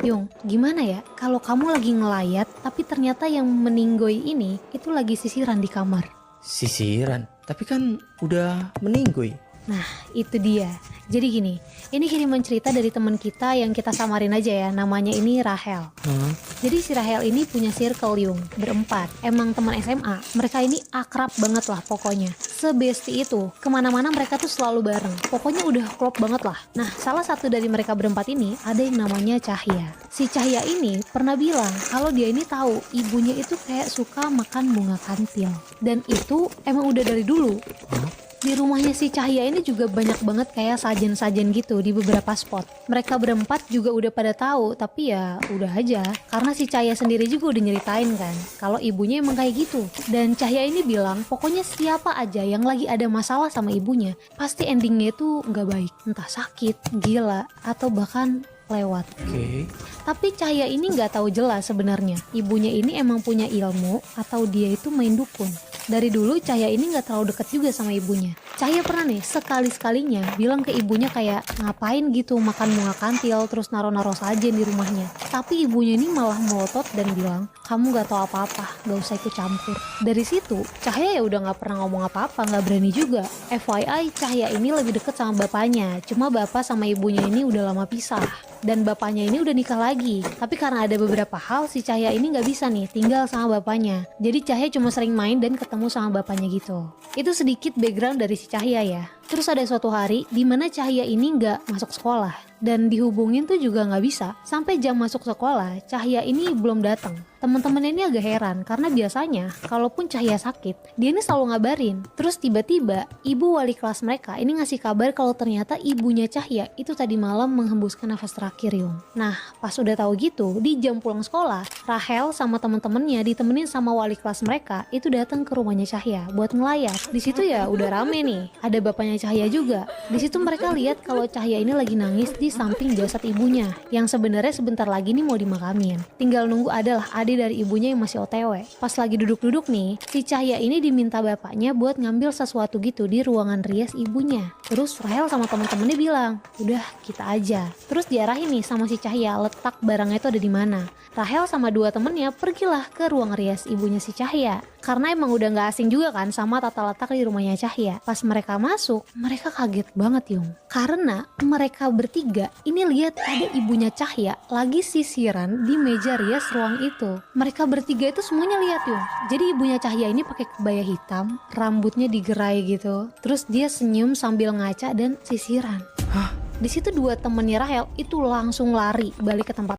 Yung, gimana ya kalau kamu lagi ngelayat tapi ternyata yang meninggoy ini itu lagi sisiran di kamar? Sisiran? Tapi kan udah meninggoy. Nah, itu dia. Jadi gini, ini kiriman cerita dari teman kita yang kita samarin aja ya, namanya ini Rahel. Jadi si Rahel ini punya circle Yung, berempat. Emang teman SMA, mereka ini akrab banget lah pokoknya. Sebesti itu, kemana-mana mereka tuh selalu bareng. Pokoknya udah klop banget lah. Nah, salah satu dari mereka berempat ini ada yang namanya Cahya. Si Cahya ini pernah bilang kalau dia ini tahu ibunya itu kayak suka makan bunga kantil. Dan itu emang udah dari dulu. Di rumahnya si Cahya ini juga banyak banget kayak sajen-sajen gitu di beberapa spot. Mereka berempat juga udah pada tahu, tapi ya udah aja. Karena si Cahya sendiri juga udah nyeritain kan, kalau ibunya emang kayak gitu. Dan Cahya ini bilang, pokoknya siapa aja yang lagi ada masalah sama ibunya, pasti endingnya itu nggak baik. Entah sakit, gila, atau bahkan lewat. Oke. Tapi Cahya ini nggak tahu jelas sebenarnya ibunya ini emang punya ilmu atau dia itu main dukun. Dari dulu Cahya ini nggak terlalu deket juga sama ibunya. Cahya pernah nih sekali-sekalinya bilang ke ibunya kayak ngapain gitu makan bunga kantil terus naro-naro sajen di rumahnya. Tapi ibunya ini malah melotot dan bilang, kamu nggak tahu apa-apa, nggak usah ikut campur. Dari situ Cahya ya udah nggak pernah ngomong apa-apa, nggak berani juga. FYI Cahya ini lebih deket sama bapaknya, cuma bapak sama ibunya ini udah lama pisah. Dan bapaknya ini udah nikah lagi. Tapi karena ada beberapa hal si Cahya ini nggak bisa nih tinggal sama bapaknya. Jadi Cahya cuma sering main dan ketemu sama bapaknya gitu. Itu sedikit background dari si Cahya ya. Terus ada suatu hari di mana Cahya ini nggak masuk sekolah dan dihubungin tuh juga nggak bisa. Sampai jam masuk sekolah Cahya ini belum datang. Teman-temannya ini agak heran karena biasanya kalaupun Cahya sakit dia ini selalu ngabarin. Terus tiba-tiba ibu wali kelas mereka ini ngasih kabar kalau ternyata ibunya Cahya itu tadi malam menghembuskan nafas terakhir Yung. Nah pas udah tahu gitu di jam pulang sekolah Rahel sama teman-temannya ditemenin sama wali kelas mereka itu datang ke rumahnya Cahya buat ngelayat. Di situ ya udah rame nih. Ada bapaknya Cahya juga. Di situ mereka lihat kalau Cahya ini lagi nangis di samping jasad ibunya yang sebenarnya sebentar lagi nih mau dimakamin. Tinggal nunggu adalah adik dari ibunya yang masih OTW. Pas lagi duduk-duduk nih, si Cahya ini diminta bapaknya buat ngambil sesuatu gitu di ruangan rias ibunya. Terus Rahel sama teman-temannya bilang, udah kita aja. Terus diarahin nih sama si Cahya letak barangnya itu ada di mana. Rahel sama dua temennya pergilah ke ruang rias ibunya si Cahya. Karena emang udah gak asing juga kan sama tata letak di rumahnya Cahya. Pas mereka masuk, mereka kaget banget Yung. Karena mereka bertiga ini lihat ada ibunya Cahya lagi sisiran di meja rias ruang itu. Mereka bertiga itu semuanya lihat Yung. Jadi ibunya Cahya ini pakai kebaya hitam, rambutnya digerai gitu. Terus dia senyum sambil ngaca dan sisiran. Di situ dua temennya Rahel itu langsung lari balik ke tempat